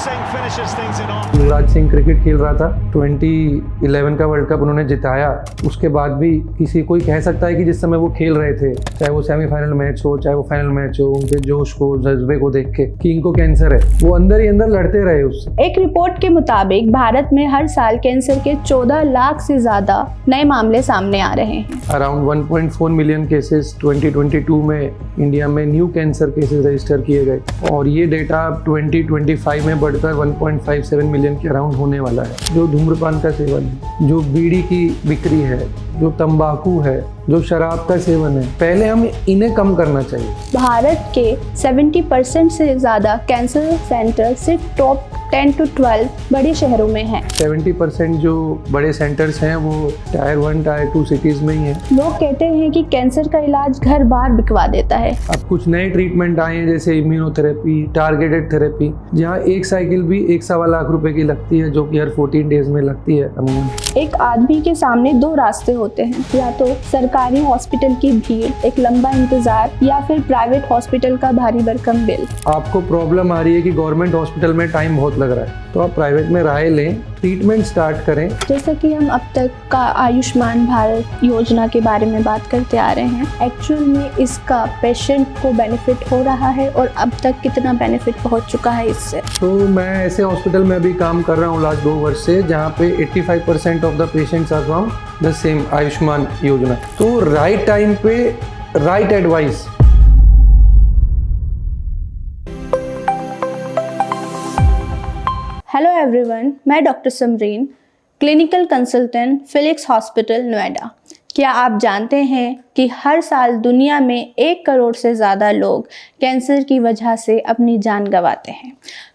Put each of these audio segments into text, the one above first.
Yuvraj Singh cricket खेल रहा था, 2011 का वर्ल्ड कप उन्होंने जिताया। उसके बाद भी कोई कह सकता है कि जिस समय वो खेल रहे थे, चाहे वो सेमीफाइनल मैच हो चाहे वो फाइनल मैच हो, उनके जोश को जज्बे को देख के कि इनको कैंसर है, वो अंदर ही अंदर लड़ते रहे उससे। एक रिपोर्ट के मुताबिक भारत में हर साल कैंसर के 14 लाख से ज्यादा नए मामले सामने आ रहे हैं। अराउंड 1.4 मिलियन केसेस 2022 में इंडिया में न्यू कैंसर केसेस रजिस्टर किए गए और ये डेटा 2025 में बढ़कर 1.57 मिलियन के अराउंड होने वाला है। जो धूम्रपान का सेवन है, जो बीड़ी की बिक्री है, जो तंबाकू है, जो शराब का सेवन है, पहले हम इन्हें कम करना चाहिए। भारत के 70% से ज्यादा कैंसर सेंटर सिर्फ टॉप 10 to 12 बड़े शहरों में हैं। 70% जो बड़े सेंटर्स हैं वो टायर 1 टायर 2 सिटीज में ही हैं। लोग कहते हैं कि कैंसर का इलाज घर बार बिकवा देता है। अब कुछ नए ट्रीटमेंट आए हैं जैसे इम्यूनोथेरेपी, टारगेटेड थेरेपी, जहाँ एक साइकिल भी 1.25 लाख रुपए की लगती है, जो कि हर 14 डेज में लगती है अमूमन। एक आदमी के सामने दो रास्ते होते हैं, या तो सरकारी हॉस्पिटल की भीड़, एक लंबा इंतजार, या फिर प्राइवेट हॉस्पिटल का भारी भरकम बिल। आपको प्रॉब्लम आ रही है कि गवर्नमेंट हॉस्पिटल में टाइम बहुत लग रहा है, तो आप प्राइवेट में राय लें, ट्रीटमेंट स्टार्ट करें। जैसा कि हम अब तक का आयुष्मान भारत योजना के बारे में बात करते आ रहे हैं, एक्चुअल में इसका पेशेंट को बेनिफिट हो रहा है और अब तक कितना बेनिफिट पहुंच चुका है इससे। तो मैं ऐसे हॉस्पिटल में अभी काम कर रहा हूँ लास्ट 2 वर्ष से, जहाँ पे 85% of the patients are from the same Ayushman Yojana. तो राइट टाइम पे राइट एडवाइस। हेलो एवरीवन, मैं doctor Samreen, clinical consultant Felix hospital Noida. क्या आप जानते हैं कि हर साल दुनिया में 1 करोड़ से ज़्यादा लोग कैंसर की वजह से अपनी जान गंवाते हैं।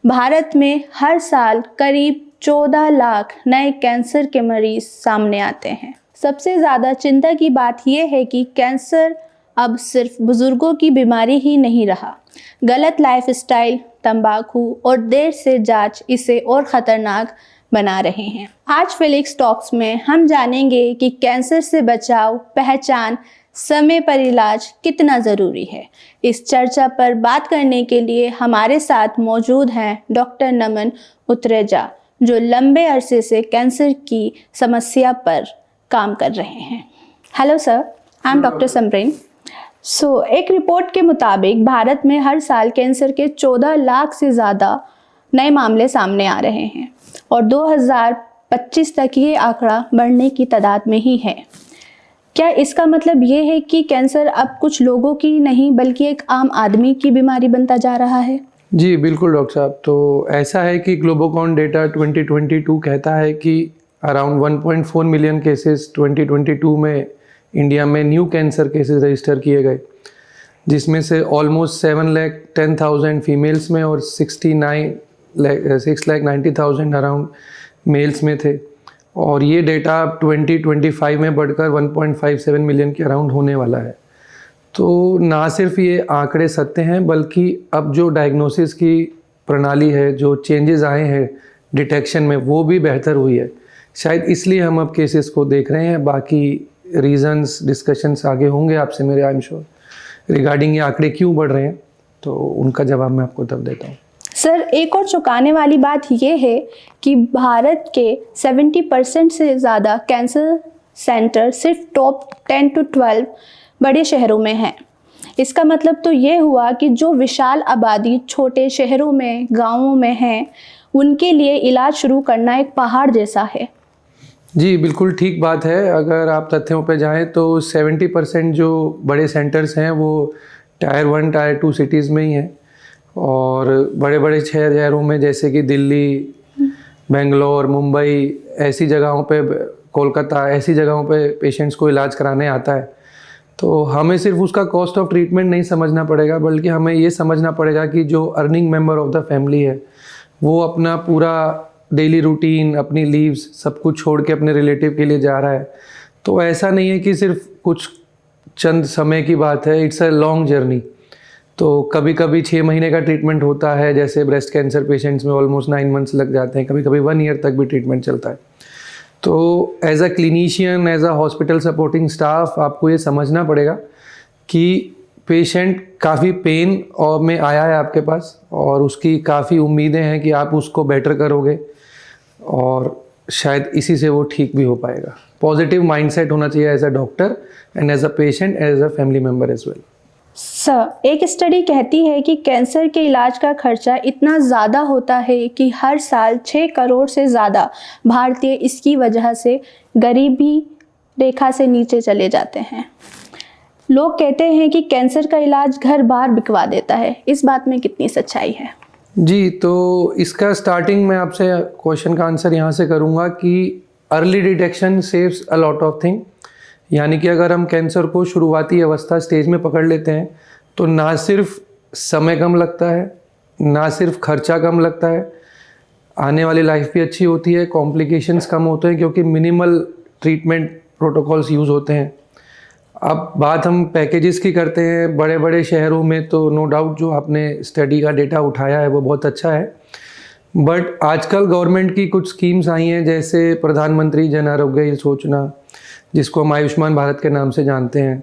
भारत में हर साल करीब 14 लाख नए कैंसर के मरीज सामने आते हैं। सबसे ज़्यादा चिंता की बात यह है कि कैंसर अब सिर्फ बुजुर्गों की बीमारी ही नहीं रहा। गलत लाइफस्टाइल, तंबाकू और देर से जांच इसे और ख़तरनाक बना रहे हैं। आज फिलिक्स टॉक्स में हम जानेंगे कि कैंसर से बचाव, पहचान, समय पर इलाज कितना ज़रूरी है। इस चर्चा पर बात करने के लिए हमारे साथ मौजूद हैं डॉक्टर नमन उत्रेजा, जो लंबे अरसे से कैंसर की समस्या पर काम कर रहे हैं। Hello sir, I am doctor Samreen. एक रिपोर्ट के मुताबिक भारत में हर साल कैंसर के 14 लाख से ज़्यादा नए मामले सामने आ रहे हैं और 2025 तक ये आंकड़ा बढ़ने की तादाद में ही है। क्या इसका मतलब ये है कि कैंसर अब कुछ लोगों की नहीं बल्कि एक आम आदमी की बीमारी बनता जा रहा है? जी बिल्कुल डॉक्टर साहब। तो ऐसा है कि ग्लोबोकॉन डेटा 2022 कहता है कि अराउंड 1.4 मिलियन केसेस 2022 में इंडिया में न्यू कैंसर केसेस रजिस्टर किए गए, जिसमें से ऑलमोस्ट 7,10,000 फीमेल्स में और 6,90,000 अराउंड मेल्स में थे। और ये डेटा 2025 में बढ़कर 1.57 मिलियन के अराउंड होने वाला है। तो ना सिर्फ ये आंकड़े सत्य हैं, बल्कि अब जो डायग्नोसिस की प्रणाली है, जो चेंजेस आए हैं डिटेक्शन में, वो भी बेहतर हुई है। शायद इसलिए हम अब केसेस को देख रहे हैं। बाकी रीजंस, डिस्कशंस आगे होंगे आपसे मेरे, आई एम श्योर, रिगार्डिंग ये आंकड़े क्यों बढ़ रहे हैं, तो उनका जवाब मैं आपको तब देता हूँ। सर, एक और चौंकाने वाली बात ये है कि भारत के 70% से ज़्यादा कैंसर सेंटर सिर्फ टॉप 10 to 12 बड़े शहरों में हैं। इसका मतलब तो ये हुआ कि जो विशाल आबादी छोटे शहरों में, गाँवों में हैं, उनके लिए इलाज शुरू करना एक पहाड़ जैसा है। जी बिल्कुल ठीक बात है। अगर आप तथ्यों पे जाएं तो 70% जो बड़े सेंटर्स हैं वो टायर 1 टायर 2 सिटीज़ में ही हैं और बड़े बड़े शहरों में जैसे कि दिल्ली, बेंगलोर, मुंबई, ऐसी जगहों पे, कोलकाता, ऐसी जगहों पे पेशेंट्स को इलाज कराने आता है। तो हमें सिर्फ उसका कॉस्ट ऑफ ट्रीटमेंट नहीं समझना पड़ेगा, बल्कि हमें ये समझना पड़ेगा कि जो earning member of the family है वो अपना पूरा डेली रूटीन, अपनी लीव्स, सब कुछ छोड़ के अपने रिलेटिव के लिए जा रहा है। तो ऐसा नहीं है कि सिर्फ कुछ चंद समय की बात है, इट्स अ लॉन्ग जर्नी। तो कभी कभी 6 महीने का ट्रीटमेंट होता है, जैसे ब्रेस्ट कैंसर पेशेंट्स में ऑलमोस्ट 9 मंथ्स लग जाते हैं, कभी कभी 1 ईयर तक भी ट्रीटमेंट चलता है। तो as a clinician, as a hospital supporting staff, आपको ये समझना पड़ेगा कि पेशेंट काफ़ी पेन और में आया है आपके पास और उसकी काफ़ी उम्मीदें हैं कि आप उसको बेटर करोगे और शायद इसी से वो ठीक भी हो पाएगा। पॉजिटिव माइंडसेट होना चाहिए as a doctor and as a patient, as a family member as well. Sir, एक स्टडी कहती है कि कैंसर के इलाज का खर्चा इतना ज़्यादा होता है कि हर साल 6 करोड़ से ज़्यादा भारतीय इसकी वजह से गरीबी रेखा से नीचे चले जाते हैं। लोग कहते हैं कि कैंसर का इलाज घर बार बिकवा देता है, इस बात में कितनी सच्चाई है? जी, तो इसका स्टार्टिंग मैं आपसे क्वेश्चन का आंसर यहाँ से करूँगा कि early detection saves a lot of thing. यानी कि अगर हम कैंसर को शुरुआती अवस्था स्टेज में पकड़ लेते हैं तो ना सिर्फ समय कम लगता है, ना सिर्फ खर्चा कम लगता है, आने वाली लाइफ भी अच्छी होती है, कॉम्प्लिकेशंस कम होते हैं क्योंकि मिनिमल ट्रीटमेंट प्रोटोकॉल्स यूज़ होते हैं। अब बात हम पैकेजेस की करते हैं बड़े बड़े शहरों में, तो नो डाउट जो आपने स्टडी का डेटा उठाया है वो बहुत अच्छा है। बट आजकल गवर्नमेंट की कुछ स्कीम्स आई हैं, जैसे प्रधानमंत्री जन आरोग्य योजना, जिसको हम आयुष्मान भारत के नाम से जानते हैं।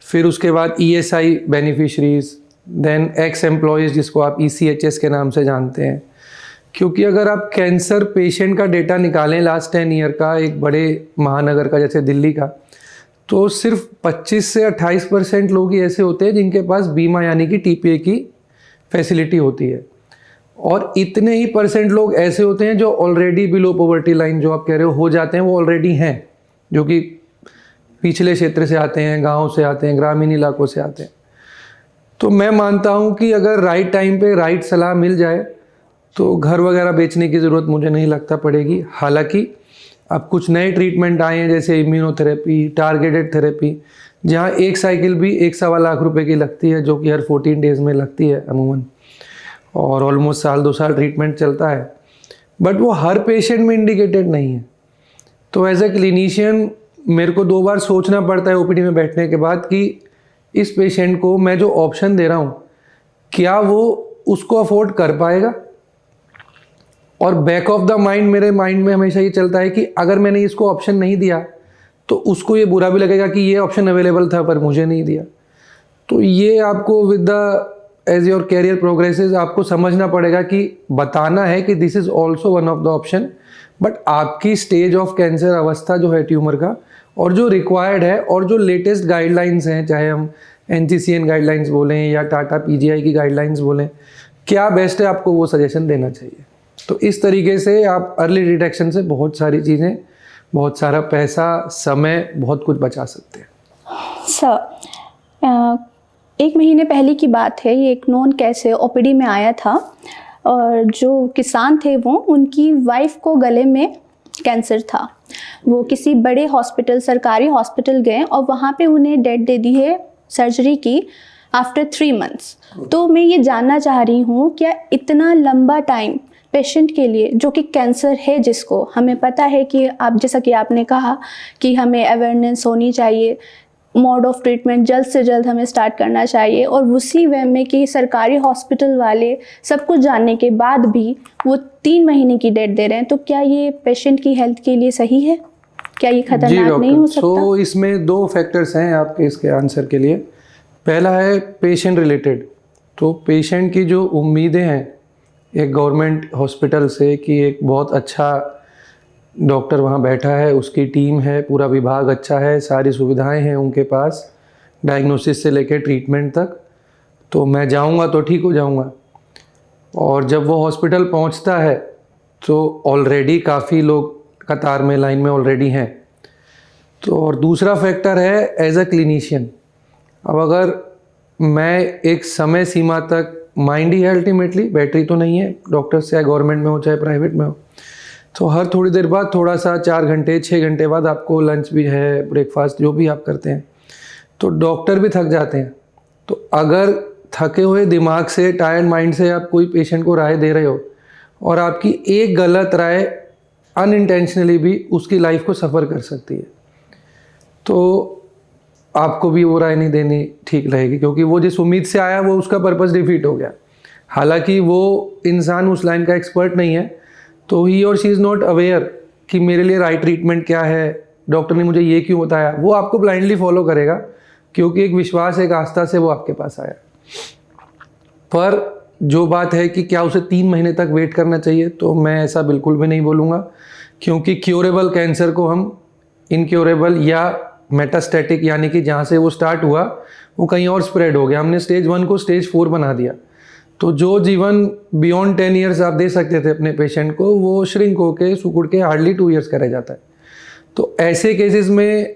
फिर उसके बाद ESI beneficiaries, then ex employees जिसको आप ECHS के नाम से जानते हैं। क्योंकि अगर आप कैंसर पेशेंट का डेटा निकालें लास्ट 10 ईयर का एक बड़े महानगर का जैसे दिल्ली का, तो सिर्फ 25 से 28% लोग ही ऐसे होते हैं जिनके पास बीमा यानी कि TPA की फैसिलिटी होती है, और इतने ही % लोग ऐसे होते हैं जो ऑलरेडी बिलो पॉवर्टी लाइन जो आप कह रहे हो जाते हैं, वो ऑलरेडी हैं, जो कि पिछले क्षेत्र से आते हैं, गांव से आते हैं, ग्रामीण इलाकों से आते हैं। तो मैं मानता हूं कि अगर राइट टाइम पे राइट सलाह मिल जाए तो घर वगैरह बेचने की ज़रूरत मुझे नहीं लगता पड़ेगी। हालांकि अब कुछ नए ट्रीटमेंट आए हैं जैसे इम्यूनोथेरेपी, टारगेटेड थेरेपी, जहां एक साइकिल भी 1.25 लाख रुपए की लगती है, जो कि हर 14 डेज़ में लगती है अमूमन, और ऑलमोस्ट साल 2 साल ट्रीटमेंट चलता है। बट वो हर पेशेंट में इंडिकेटेड नहीं है। तो एज ए क्लिनिशियन मेरे को 2 बार सोचना पड़ता है OPD में बैठने के बाद कि इस पेशेंट को मैं जो ऑप्शन दे रहा हूँ क्या वो उसको अफोर्ड कर पाएगा। और बैक ऑफ द माइंड मेरे माइंड में हमेशा ये चलता है कि अगर मैंने इसको ऑप्शन नहीं दिया तो उसको ये बुरा भी लगेगा कि ये ऑप्शन अवेलेबल था पर मुझे नहीं दिया। तो ये आपको with the age your career progresses आपको समझना पड़ेगा कि बताना है कि this is also one of the option, but आपकी स्टेज ऑफ कैंसर अवस्था जो है ट्यूमर का, और जो रिक्वायर्ड है, और जो लेटेस्ट गाइडलाइंस हैं, चाहे हम NCCN गाइडलाइंस बोलें या टाटा PGI की गाइडलाइंस बोलें, क्या बेस्ट है आपको वो सजेशन देना चाहिए। तो इस तरीके से आप अर्ली डिटेक्शन से बहुत सारी चीज़ें, बहुत सारा पैसा, समय, बहुत कुछ बचा सकते हैं। सर, 1 महीने पहले की बात है, ये एक नॉन केस OPD में आया था और जो किसान थे वो, उनकी वाइफ को गले में कैंसर था। वो किसी बड़े हॉस्पिटल, सरकारी हॉस्पिटल गए और वहाँ पे उन्हें डेट दे दी है सर्जरी की आफ्टर 3 मंथ्स। तो मैं ये जानना चाह रही हूँ, क्या इतना लंबा टाइम पेशेंट के लिए जो कि कैंसर है, जिसको हमें पता है कि आप, जैसा कि आपने कहा कि हमें अवेयरनेस होनी चाहिए, मोड ऑफ ट्रीटमेंट जल्द से जल्द हमें स्टार्ट करना चाहिए, और उसी वे में कि सरकारी हॉस्पिटल वाले सब कुछ जानने के बाद भी वो 3 महीने की डेट दे रहे हैं, तो क्या ये पेशेंट की हेल्थ के लिए सही है? क्या ये खतरनाक नहीं हो सकता? तो इसमें 2 फैक्टर्स हैं आपके इसके आंसर के लिए। पहला है पेशेंट रिलेटेड। तो पेशेंट की जो उम्मीदें हैं एक गवर्नमेंट हॉस्पिटल से कि एक बहुत अच्छा डॉक्टर वहाँ बैठा है, उसकी टीम है, पूरा विभाग अच्छा है, सारी सुविधाएं हैं उनके पास, डायग्नोसिस से लेकर ट्रीटमेंट तक, तो मैं जाऊँगा तो ठीक हो जाऊँगा। और जब वो हॉस्पिटल पहुँचता है तो ऑलरेडी काफ़ी लोग कतार में, लाइन में ऑलरेडी हैं। तो और दूसरा फैक्टर है एज अ क्लिनिशियन। अब अगर मैं एक समय सीमा तक, माइंड ही है अल्टीमेटली, बैटरी तो नहीं है, डॉक्टर चाहे गवर्नमेंट में हो चाहे प्राइवेट में हो, तो हर थोड़ी देर बाद थोड़ा सा 4 घंटे 6 घंटे बाद आपको लंच भी है, ब्रेकफास्ट जो भी आप करते हैं, तो डॉक्टर भी थक जाते हैं। तो अगर थके हुए दिमाग से, टायर्ड माइंड से आप कोई पेशेंट को राय दे रहे हो और आपकी एक गलत राय अनइंटेंशनली भी उसकी लाइफ को सफ़र कर सकती है, तो आपको भी वो राय नहीं देनी ठीक रहेगी, क्योंकि वो जिस उम्मीद से आया वो उसका पर्पस डिफीट हो गया। हालांकि वो इंसान उस लाइन का एक्सपर्ट नहीं है, तो ही और शी इज़ नॉट अवेयर कि मेरे लिए राइट ट्रीटमेंट क्या है, डॉक्टर ने मुझे ये क्यों बताया। वो आपको ब्लाइंडली फॉलो करेगा क्योंकि एक विश्वास, एक आस्था से वो आपके पास आया। पर जो बात है कि क्या उसे 3 महीने तक वेट करना चाहिए, तो मैं ऐसा बिल्कुल भी नहीं बोलूँगा, क्योंकि क्योरेबल कैंसर को हम इनक्योरेबल या मेटास्टैटिक, यानी कि जहाँ से वो स्टार्ट हुआ वो कहीं और स्प्रेड हो गया, हमने स्टेज 1 को स्टेज 4 बना दिया। तो जो जीवन बियॉन्ड 10 ईयर्स आप दे सकते थे अपने पेशेंट को, वो श्रिंक होके सिकुड़ के हार्डली 2 ईयर्स का रह जाता है। तो ऐसे केसेस में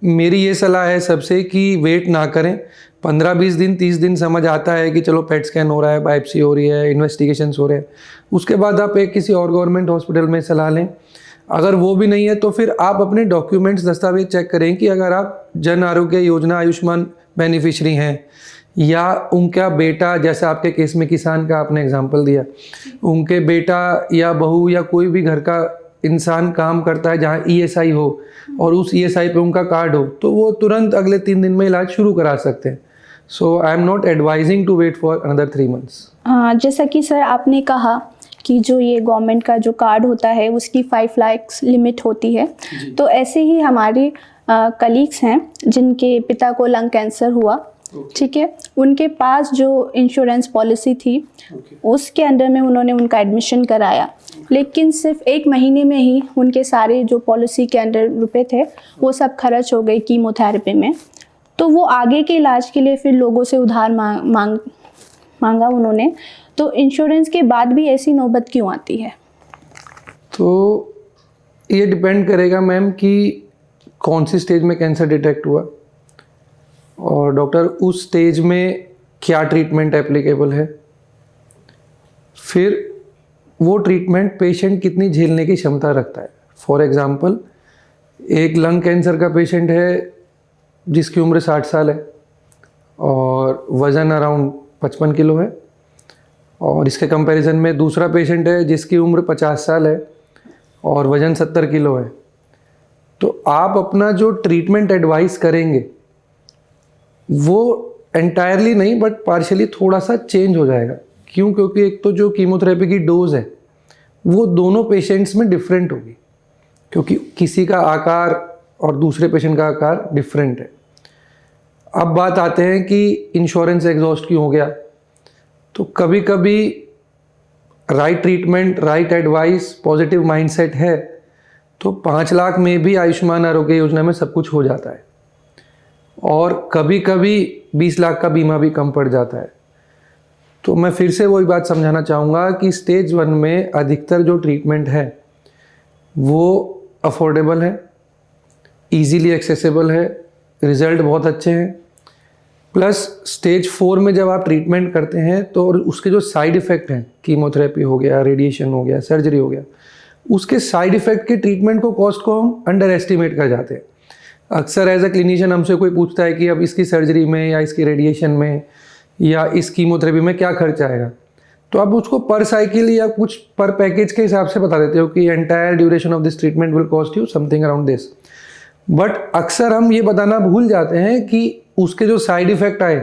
मेरी ये सलाह है सबसे कि वेट ना करें। 15-20 दिन, 30 दिन समझ आता है कि चलो पेट स्कैन हो रहा है, बायोप्सी हो रही है, इन्वेस्टिगेशंस हो रहे हैं, उसके बाद आप एक किसी और गवर्नमेंट हॉस्पिटल में सलाह लें। अगर वो भी नहीं है तो फिर आप अपने डॉक्यूमेंट्स, दस्तावेज चेक करें कि अगर आप जन आरोग्य योजना आयुष्मान बेनिफिशरी हैं या उनका बेटा, जैसे आपके केस में किसान का आपने एग्जांपल दिया, उनके बेटा या बहू या कोई भी घर का इंसान काम करता है जहाँ ईएसआई हो और उस ईएसआई पे उनका कार्ड हो, तो वो तुरंत अगले 3 दिन में इलाज शुरू करा सकते हैं। So I am not advising to wait for another 3 months. जैसा कि सर आपने कहा कि जो ये गवर्नमेंट का जो कार्ड होता है उसकी 5 लाख लिमिट होती है, तो ऐसे ही हमारे कलीग्स हैं जिनके पिता को लंग कैंसर हुआ, ठीक है, उनके पास जो इंश्योरेंस पॉलिसी थी उसके अंडर में उन्होंने उनका एडमिशन कराया, लेकिन सिर्फ 1 महीने में ही उनके सारे जो पॉलिसी के अंडर रुपए थे वो सब खर्च हो गए कीमोथेरेपी में। तो वो आगे के इलाज के लिए फिर लोगों से उधार मांगा उन्होंने। तो इंश्योरेंस के बाद भी ऐसी नौबत क्यों आती है? तो ये डिपेंड करेगा मैम कि कौन सी स्टेज में कैंसर डिटेक्ट हुआ और डॉक्टर उस स्टेज में क्या ट्रीटमेंट एप्लीकेबल है, फिर वो ट्रीटमेंट पेशेंट कितनी झेलने की क्षमता रखता है। फॉर एग्जांपल, एक लंग कैंसर का पेशेंट है जिसकी उम्र 60 साल है और वज़न अराउंड 55 किलो है, और इसके कंपैरिजन में दूसरा पेशेंट है जिसकी उम्र 50 साल है और वज़न 70 किलो है। तो आप अपना जो ट्रीटमेंट एडवाइस करेंगे वो एंटायरली नहीं बट पार्शियली थोड़ा सा चेंज हो जाएगा। क्यों? क्योंकि एक तो जो कीमोथेरेपी की डोज है वो दोनों पेशेंट्स में डिफरेंट होगी, क्योंकि किसी का आकार और दूसरे पेशेंट का आकार डिफरेंट है। अब बात आते हैं कि इंश्योरेंस एग्जॉस्ट क्यों हो गया। तो कभी कभी right treatment, right advice, positive mindset है तो 5 लाख में भी आयुष्मान आरोग्य योजना में सब कुछ हो जाता है, और कभी कभी 20 लाख का बीमा भी कम पड़ जाता है। तो मैं फिर से वही बात समझाना चाहूँगा कि स्टेज 1 में अधिकतर जो ट्रीटमेंट है वो अफोर्डेबल है, इजीली एक्सेसिबल है, रिजल्ट बहुत अच्छे हैं। प्लस स्टेज 4 में जब आप ट्रीटमेंट करते हैं तो उसके जो साइड इफ़ेक्ट हैं, कीमोथेरेपी हो गया, रेडिएशन हो गया, सर्जरी हो गया, उसके साइड इफ़ेक्ट के ट्रीटमेंट को कॉस्ट को हम अंडर एस्टिमेट कर जाते हैं। अक्सर एज अ क्लिनिशियन हमसे कोई पूछता है कि अब इसकी सर्जरी में या इसकी रेडिएशन में या इस कीमोथेरेपी में क्या खर्च आएगा, तो आप उसको पर साइकिल या कुछ पर पैकेज के हिसाब से बता देते हो कि entire duration of this treatment will cost you something around this. But अक्सर हम ये बताना भूल जाते हैं कि उसके जो साइड इफ़ेक्ट आए,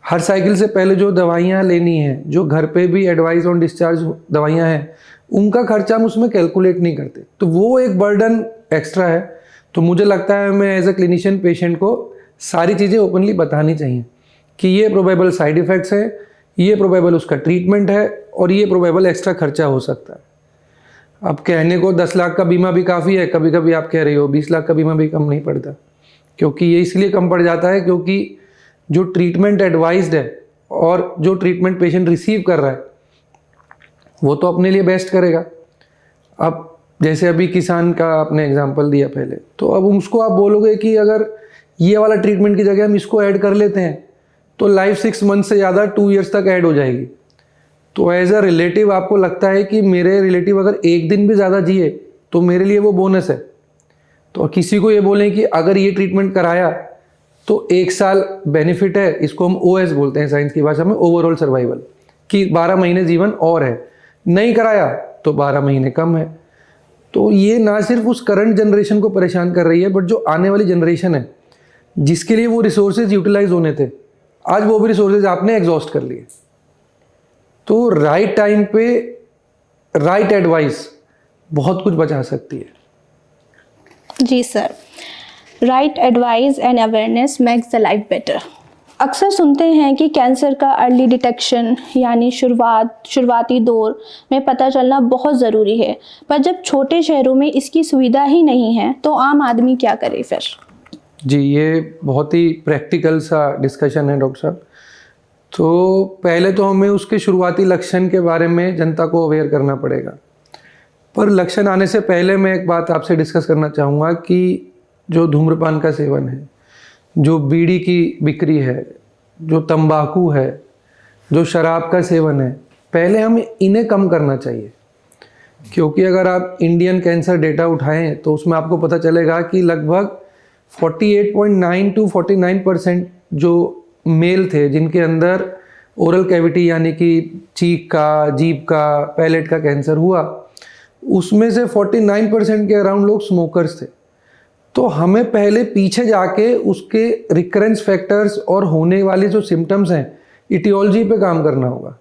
हर साइकिल से पहले जो दवाइयाँ लेनी है, जो घर पे भी एडवाइस ऑन डिस्चार्ज दवाइयाँ हैं, उनका खर्चा हम उसमें कैलकुलेट नहीं करते, तो वो एक बर्डन एक्स्ट्रा है। तो मुझे लगता है मैं एज अ क्लिनिशियन पेशेंट को सारी चीज़ें ओपनली बतानी चाहिए कि ये प्रोबेबल साइड इफ़ेक्ट्स हैं, ये प्रोबेबल उसका ट्रीटमेंट है और ये प्रोबेबल एक्स्ट्रा खर्चा हो सकता है। अब कहने को 10 लाख का बीमा भी काफ़ी है, कभी कभी आप कह रही हो 20 लाख का बीमा भी कम नहीं पड़ता, क्योंकि ये इसलिए कम पड़ जाता है क्योंकि जो ट्रीटमेंट एडवाइज्ड है और जो ट्रीटमेंट पेशेंट रिसीव कर रहा है वो तो अपने लिए बेस्ट करेगा। अब जैसे अभी किसान का आपने एग्जांपल दिया पहले, तो अब उसको आप बोलोगे कि अगर ये वाला ट्रीटमेंट की जगह हम इसको ऐड कर लेते हैं तो लाइफ 6 मंथ से ज़्यादा 2 ईयर्स तक ऐड हो जाएगी। तो एज अ रिलेटिव आपको लगता है कि मेरे रिलेटिव अगर 1 दिन भी ज़्यादा जिए तो मेरे लिए वो बोनस है। तो किसी को ये बोलें कि अगर ये ट्रीटमेंट कराया तो 1 साल बेनिफिट है, इसको हम OS बोलते हैं साइंस की भाषा में, ओवरऑल सर्वाइवल, कि 12 महीने जीवन और है, नहीं कराया तो 12 महीने कम है। तो ये ना सिर्फ उस करंट जनरेशन को परेशान कर रही है, बट जो आने वाली जनरेशन है जिसके लिए वो रिसोर्सेज यूटिलाइज होने थे, आज वो भी रिसोर्सेज आपने एग्जॉस्ट कर लिए। तो राइट टाइम पे राइट एडवाइस बहुत कुछ बचा सकती है। जी sir, right advice and awareness makes the life better. अक्सर सुनते हैं कि कैंसर का अर्ली डिटेक्शन यानी शुरुआती दौर में पता चलना बहुत ज़रूरी है, पर जब छोटे शहरों में इसकी सुविधा ही नहीं है तो आम आदमी क्या करे फिर? जी, ये बहुत ही प्रैक्टिकल सा डिस्कशन है डॉक्टर साहब। तो पहले तो हमें उसके शुरुआती लक्षण के बारे में जनता को अवेयर करना पड़ेगा, पर लक्षण आने से पहले मैं एक बात आपसे डिस्कस करना चाहूँगा कि जो धूम्रपान का सेवन है, जो बीड़ी की बिक्री है, जो तंबाकू है, जो शराब का सेवन है, पहले हमें इन्हें कम करना चाहिए। क्योंकि अगर आप इंडियन कैंसर डेटा उठाएं तो उसमें आपको पता चलेगा कि लगभग 48.9 to 49% जो मेल थे जिनके अंदर ओरल कैविटी यानी कि चीख का, जीभ का, पैलेट का कैंसर हुआ, उसमें से 49% के अराउंड लोग स्मोकर्स थे। तो हमें पहले पीछे जाके उसके रिकरेंस फैक्टर्स और होने वाले जो सिम्टम्स हैं, इटियोलॉजी पे काम करना होगा।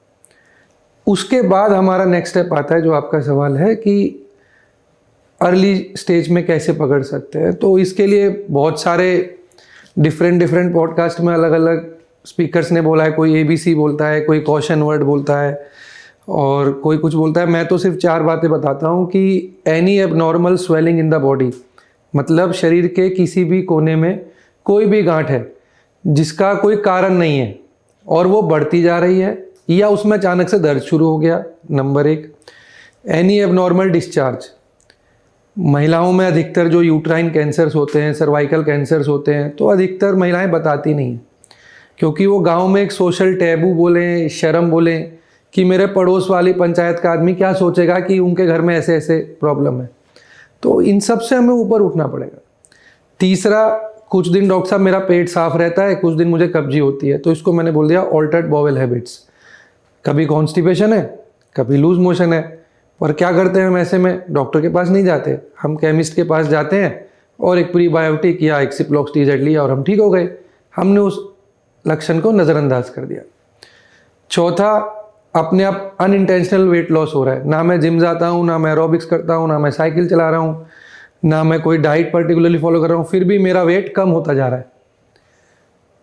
उसके बाद हमारा नेक्स्ट स्टेप आता है जो आपका सवाल है कि अर्ली स्टेज में कैसे पकड़ सकते हैं। तो इसके लिए बहुत सारे डिफरेंट पॉडकास्ट में अलग अलग स्पीकर्स ने बोला है। कोई ABC बोलता है, कोई कॉशन वर्ड बोलता है और कोई कुछ बोलता है। मैं तो सिर्फ 4 बातें बताता हूँ कि any abnormal swelling in the body, मतलब शरीर के किसी भी कोने में कोई भी गांठ है जिसका कोई कारण नहीं है और वो बढ़ती जा रही है या उसमें अचानक से दर्द शुरू हो गया, नंबर 1। एनी एबनॉर्मल डिस्चार्ज, महिलाओं में अधिकतर जो यूट्राइन कैंसर्स होते हैं, सर्वाइकल कैंसर्स होते हैं, तो अधिकतर महिलाएं बताती नहीं क्योंकि वो गांव में एक सोशल टैबू बोलें, शर्म बोलें कि मेरे पड़ोस वाली पंचायत का आदमी क्या सोचेगा कि उनके घर में ऐसे ऐसे प्रॉब्लम है। तो इन सब से हमें ऊपर उठना पड़ेगा। तीसरा, कुछ दिन डॉक्टर साहब मेरा पेट साफ रहता है, कुछ दिन मुझे कब्जी होती है, तो इसको मैंने बोल दिया ऑल्टर्ड बॉवेल हैबिट्स। कभी कॉन्स्टिपेशन है, कभी लूज मोशन है, और क्या करते हैं हम ऐसे में? डॉक्टर के पास नहीं जाते, हम केमिस्ट के पास जाते हैं और एक प्रीबायोटिक या एक सिप्लॉक्स TZ लिया और हम ठीक हो गए। हमने उस लक्षण को नज़रअंदाज कर दिया। चौथा, अपने आप अनइंटेंशनल वेट लॉस हो रहा है। ना मैं जिम जाता हूँ, ना मैं एरोबिक्स करता हूँ, ना मैं साइकिल चला रहा हूँ, ना मैं कोई डाइट पर्टिकुलरली फॉलो कर रहा हूँ, फिर भी मेरा वेट कम होता जा रहा है।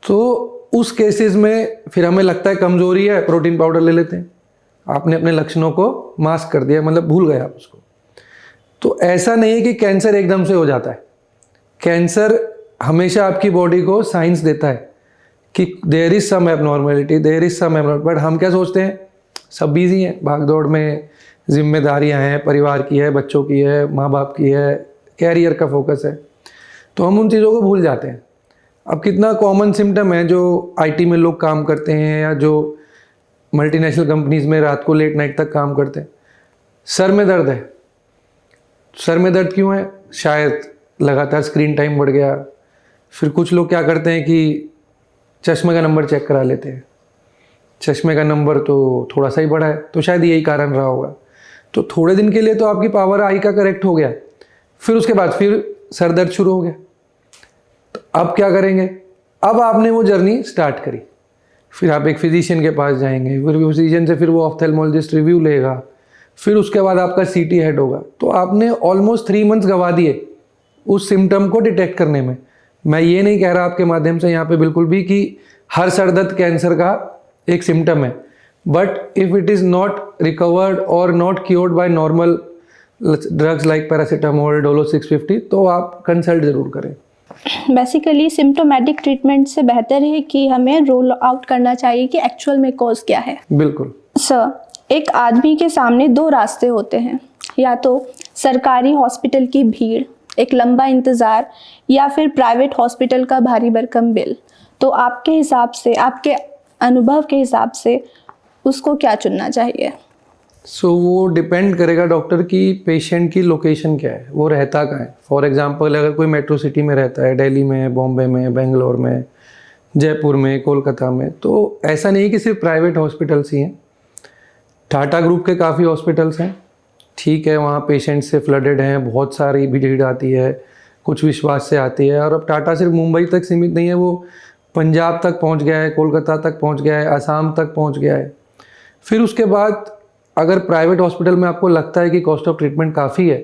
तो उस केसेस में फिर हमें लगता है कमजोरी है, प्रोटीन पाउडर ले लेते हैं। आपने अपने लक्षणों को मास्क कर दिया, मतलब भूल गए आप उसको। तो ऐसा नहीं है कि कैंसर एकदम से हो जाता है। कैंसर हमेशा आपकी बॉडी को साइंस देता है कि there is some abnormality, there is some abnormal. But हम क्या सोचते हैं? सब बिजी हैं, भागदौड़ में, जिम्मेदारियां हैं, परिवार की है, बच्चों की है, माँ बाप की है, कैरियर का फोकस है, तो हम उन चीज़ों को भूल जाते हैं। अब कितना कॉमन सिम्टम है जो IT में लोग काम करते हैं या जो मल्टीनेशनल कंपनीज में रात को लेट नाइट तक काम करते हैं। सर में दर्द है। सर में दर्द क्यों है? शायद लगातार स्क्रीन टाइम बढ़ गया। फिर कुछ लोग क्या करते हैं कि चश्मे का नंबर चेक करा लेते हैं। चश्मे का नंबर तो थोड़ा सा ही बढ़ा है, तो शायद यही कारण रहा होगा। तो थोड़े दिन के लिए तो आपकी पावर आई का करेक्ट हो गया, फिर उसके बाद फिर सर दर्द शुरू हो गया। तो अब क्या करेंगे? अब आपने वो जर्नी स्टार्ट करी, फिर आप एक फिजिशियन के पास जाएंगे, फिर फिजिशियन से फिर वो ऑफ्थेल्मोलॉजिस्ट रिव्यू लेगा, फिर उसके बाद आपका CT हेड होगा। तो आपने ऑलमोस्ट 3 मंथ्स गवा दिए उस सिम्टम को डिटेक्ट करने में। मैं ये नहीं कह रहा आपके माध्यम से यहाँ पे बिल्कुल भी कि हर सर दर्द कैंसर का एक सिम्टम है, but if it is not recovered और not cured by normal drugs like paracetamol, Dolo 650, तो आप कंसल्ट ज़रूर करें। बेसिकली सिम्टोमेटिक ट्रीटमेंट से बेहतर है कि हमें रोल आउट करना चाहिए कि एक्चुअल में कॉज क्या है। बिल्कुल सर, एक आदमी के सामने 2 रास्ते होते हैं, या तो सरकारी हॉस्पिटल की भीड़, एक लंबा इंतज़ार, या फिर प्राइवेट हॉस्पिटल का भारी भरकम बिल। तो आपके हिसाब से, आपके अनुभव के हिसाब से उसको क्या चुनना चाहिए? वो डिपेंड करेगा डॉक्टर की पेशेंट की लोकेशन क्या है, वो रहता कहाँ है। फॉर एग्जांपल अगर कोई मेट्रो सिटी में रहता है, दिल्ली में, बॉम्बे में, बेंगलोर में, जयपुर में, कोलकाता में, तो ऐसा नहीं कि सिर्फ प्राइवेट हॉस्पिटल्स ही हैं। टाटा ग्रुप के काफ़ी हॉस्पिटल्स हैं, ठीक है, वहाँ पेशेंट से फ्लडेड हैं, बहुत सारी भीड़ आती है, कुछ विश्वास से आती है। और अब टाटा सिर्फ मुंबई तक सीमित नहीं है, वो पंजाब तक पहुँच गया है, कोलकाता तक पहुँच गया है, असम तक पहुँच गया है। फिर उसके बाद अगर प्राइवेट हॉस्पिटल में आपको लगता है कि कॉस्ट ऑफ ट्रीटमेंट काफ़ी है,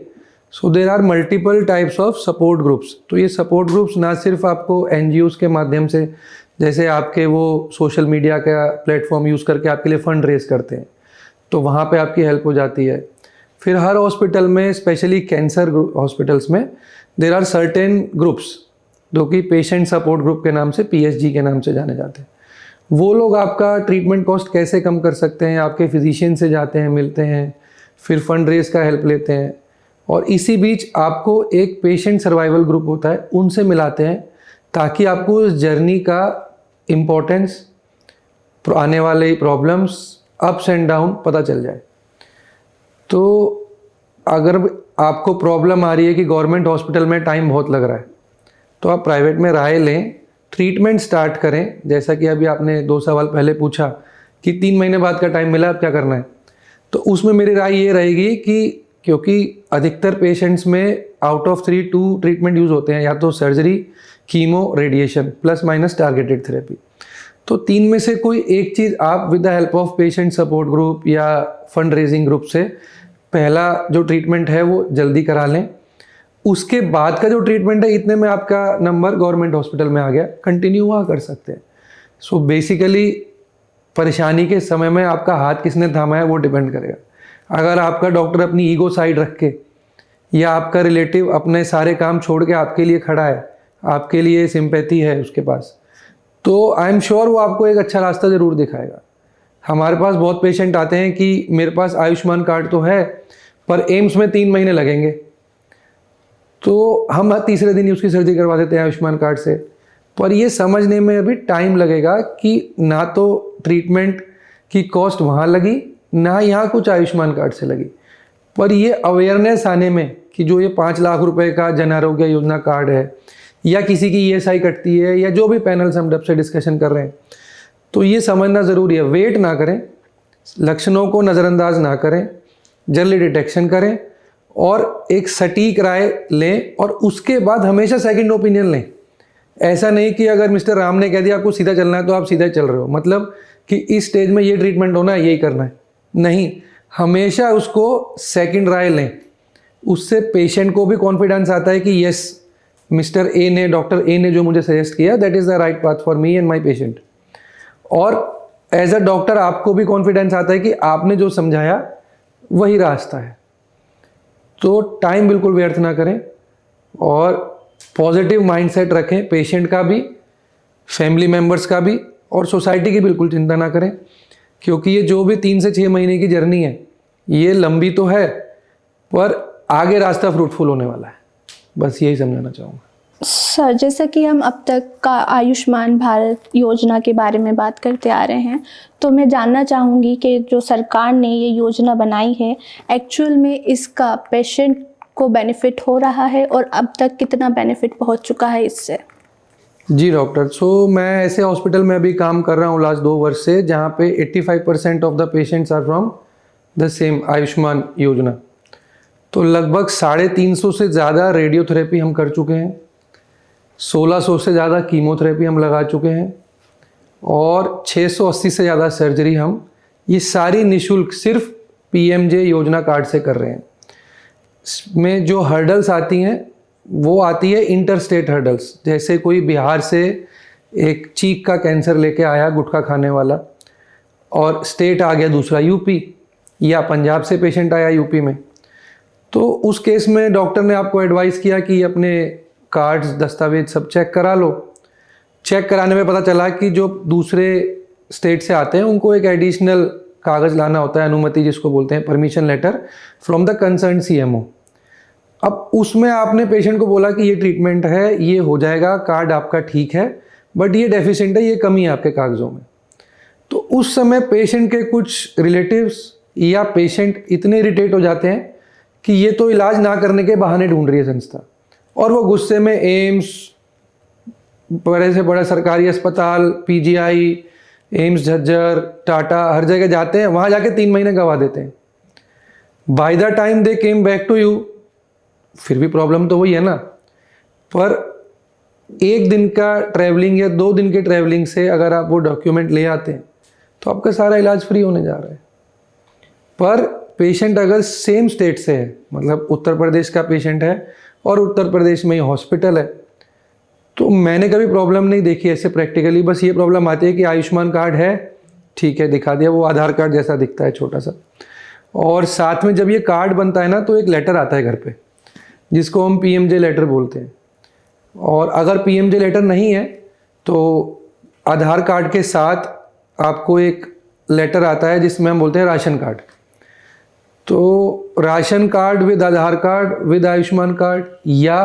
so there are multiple types of support groups. तो ये सपोर्ट ग्रुप्स ना सिर्फ आपको एनजीओज़ के माध्यम से, जैसे आपके वो सोशल मीडिया का प्लेटफॉर्म यूज़ करके आपके लिए फ़ंड रेज करते हैं, तो वहाँ पे आपकी हेल्प हो जाती है। फिर हर हॉस्पिटल में, स्पेशली कैंसर हॉस्पिटल्स में, देर आर सर्टेन ग्रुप्स जो कि पेशेंट सपोर्ट ग्रुप के नाम से, पीएसजी के नाम से जाने जाते हैं। वो लोग आपका ट्रीटमेंट कॉस्ट कैसे कम कर सकते हैं, आपके फिजिशियन से जाते हैं, मिलते हैं, फिर फंड रेज का हेल्प लेते हैं, और इसी बीच आपको एक पेशेंट सर्वाइवल ग्रुप होता है, उनसे मिलाते हैं, ताकि आपको उस जर्नी का इम्पोर्टेंस, आने वाले प्रॉब्लम्स, अप्स एंड डाउन पता चल जाए। तो अगर आपको प्रॉब्लम आ रही है कि गवर्नमेंट हॉस्पिटल में टाइम बहुत लग रहा है, तो आप प्राइवेट में राय लें, ट्रीटमेंट स्टार्ट करें। जैसा कि अभी आपने 2 सवाल पहले पूछा कि 3 महीने बाद का टाइम मिला, अब क्या करना है, तो उसमें मेरी राय ये रहेगी कि क्योंकि अधिकतर पेशेंट्स में आउट ऑफ 3 2 ट्रीटमेंट यूज़ होते हैं, या तो surgery, chemo, radiation plus minus targeted therapy. तो 3 में से कोई एक चीज़ आप with the help of patient support group या फंड रेजिंग ग्रुप से पहला जो ट्रीटमेंट है वो जल्दी करा लें। उसके बाद का जो ट्रीटमेंट है, इतने में आपका नंबर गवर्नमेंट हॉस्पिटल में आ गया, कंटिन्यू वहाँ कर सकते हैं। सो बेसिकली परेशानी के समय में आपका हाथ किसने थामा है वो डिपेंड करेगा। अगर आपका डॉक्टर अपनी ईगो साइड रख के, या आपका रिलेटिव अपने सारे काम छोड़ के आपके लिए खड़ा है, आपके लिए सिंपैथी है उसके पास, तो आई एम श्योर वो आपको एक अच्छा रास्ता ज़रूर दिखाएगा। हमारे पास बहुत पेशेंट आते हैं कि मेरे पास आयुष्मान कार्ड तो है, पर एम्स में 3 महीने लगेंगे, तो हम तीसरे दिन ही उसकी सर्जरी करवा देते हैं आयुष्मान कार्ड से। पर ये समझने में अभी टाइम लगेगा कि ना तो ट्रीटमेंट की कॉस्ट वहाँ लगी, ना यहाँ कुछ आयुष्मान कार्ड से लगी। पर ये अवेयरनेस आने में कि जो ये 5 लाख रुपए का जन आरोग्य योजना कार्ड है, या किसी की ईएसआई कटती है, या जो भी पैनल्स हम जब से डिस्कशन कर रहे हैं, तो ये समझना ज़रूरी है। वेट ना करें, लक्षणों को नज़रअंदाज ना करें, जल्दी डिटेक्शन करें और एक सटीक राय लें, और उसके बाद हमेशा सेकंड ओपिनियन लें। ऐसा नहीं कि अगर मिस्टर राम ने कह दिया आपको सीधा चलना है तो आप सीधा चल रहे हो, मतलब कि इस स्टेज में ये ट्रीटमेंट होना है, यही करना है, नहीं। हमेशा उसको सेकंड राय लें। उससे पेशेंट को भी कॉन्फिडेंस आता है कि यस, मिस्टर ए ने, डॉक्टर ए ने जो मुझे सजेस्ट किया, that is the right path for me and my patient. और एज अ डॉक्टर आपको भी कॉन्फिडेंस आता है कि आपने जो समझाया वही रास्ता है। तो टाइम बिल्कुल व्यर्थ ना करें और पॉजिटिव माइंडसेट रखें, पेशेंट का भी, फैमिली मेम्बर्स का भी, और सोसाइटी की बिल्कुल चिंता ना करें, क्योंकि ये जो भी 3 से 6 महीने की जर्नी है, ये लंबी तो है, पर आगे रास्ता फ्रूटफुल होने वाला है। बस यही समझाना चाहूँगा। सर, जैसा कि हम अब तक का आयुष्मान भारत योजना के बारे में बात करते आ रहे हैं, तो मैं जानना चाहूँगी कि जो सरकार ने ये योजना बनाई है, एक्चुअल में इसका पेशेंट को बेनिफिट हो रहा है, और अब तक कितना बेनिफिट पहुँच चुका है इससे? जी डॉक्टर, सो मैं ऐसे हॉस्पिटल में अभी काम कर रहा हूँ लास्ट 2 वर्ष से, जहाँ पे 85% of the patients are from the same Ayushman Yojana. तो लगभग 350 से ज़्यादा रेडियोथेरेपी हम कर चुके हैं, 1600 से ज़्यादा कीमोथेरेपी हम लगा चुके हैं, और 680 से ज़्यादा सर्जरी हम ये सारी निःशुल्क सिर्फ पीएमजे योजना कार्ड से कर रहे हैं। इसमें जो हर्डल्स आती हैं वो आती है इंटर स्टेट हर्डल्स, जैसे कोई बिहार से एक चीक का कैंसर लेके आया गुटखा खाने वाला, और स्टेट आ गया दूसरा यूपी, या पंजाब से पेशेंट आया यूपी में, तो उस केस में डॉक्टर ने आपको एडवाइस किया कि अपने कार्ड्स, दस्तावेज सब चेक करा लो। चेक कराने में पता चला कि जो दूसरे स्टेट से आते हैं उनको एक एडिशनल कागज़ लाना होता है, अनुमति जिसको बोलते हैं, permission letter from the concern CMO. अब उसमें आपने पेशेंट को बोला कि ये ट्रीटमेंट है, ये हो जाएगा, कार्ड आपका ठीक है, बट ये डेफिशिएंट है, ये कमी है आपके कागज़ों में। तो उस समय पेशेंट के कुछ रिलेटिव्स या पेशेंट इतने इरिटेट हो जाते हैं कि ये तो इलाज ना करने के बहाने ढूंढ रही है संस्था, और वो गुस्से में एम्स, बड़े से बड़ा सरकारी अस्पताल, पीजीआई, एम्स झज्जर, टाटा, हर जगह जाते हैं, वहाँ जाके 3 महीने गवा देते हैं। By the time they came back to you, फिर भी प्रॉब्लम तो वही है ना। पर 1 दिन का ट्रैवलिंग या 2 दिन के ट्रैवलिंग से अगर आप वो डॉक्यूमेंट ले आते हैं तो आपका सारा इलाज फ्री होने जा रहा है। पर पेशेंट अगर सेम स्टेट से है, मतलब उत्तर प्रदेश का पेशेंट है और उत्तर प्रदेश में ही हॉस्पिटल है, तो मैंने कभी प्रॉब्लम नहीं देखी ऐसे प्रैक्टिकली। बस ये प्रॉब्लम आती है कि आयुष्मान कार्ड है, ठीक है दिखा दिया, वो आधार कार्ड जैसा दिखता है छोटा सा। और साथ में जब ये कार्ड बनता है ना तो एक लेटर आता है घर पे, जिसको हम PMJ लेटर बोलते हैं। और अगर PMJ लेटर नहीं है तो आधार कार्ड के साथ आपको एक लेटर आता है जिसमें हम बोलते हैं राशन कार्ड। तो ration card with Aadhaar card with Ayushman card, या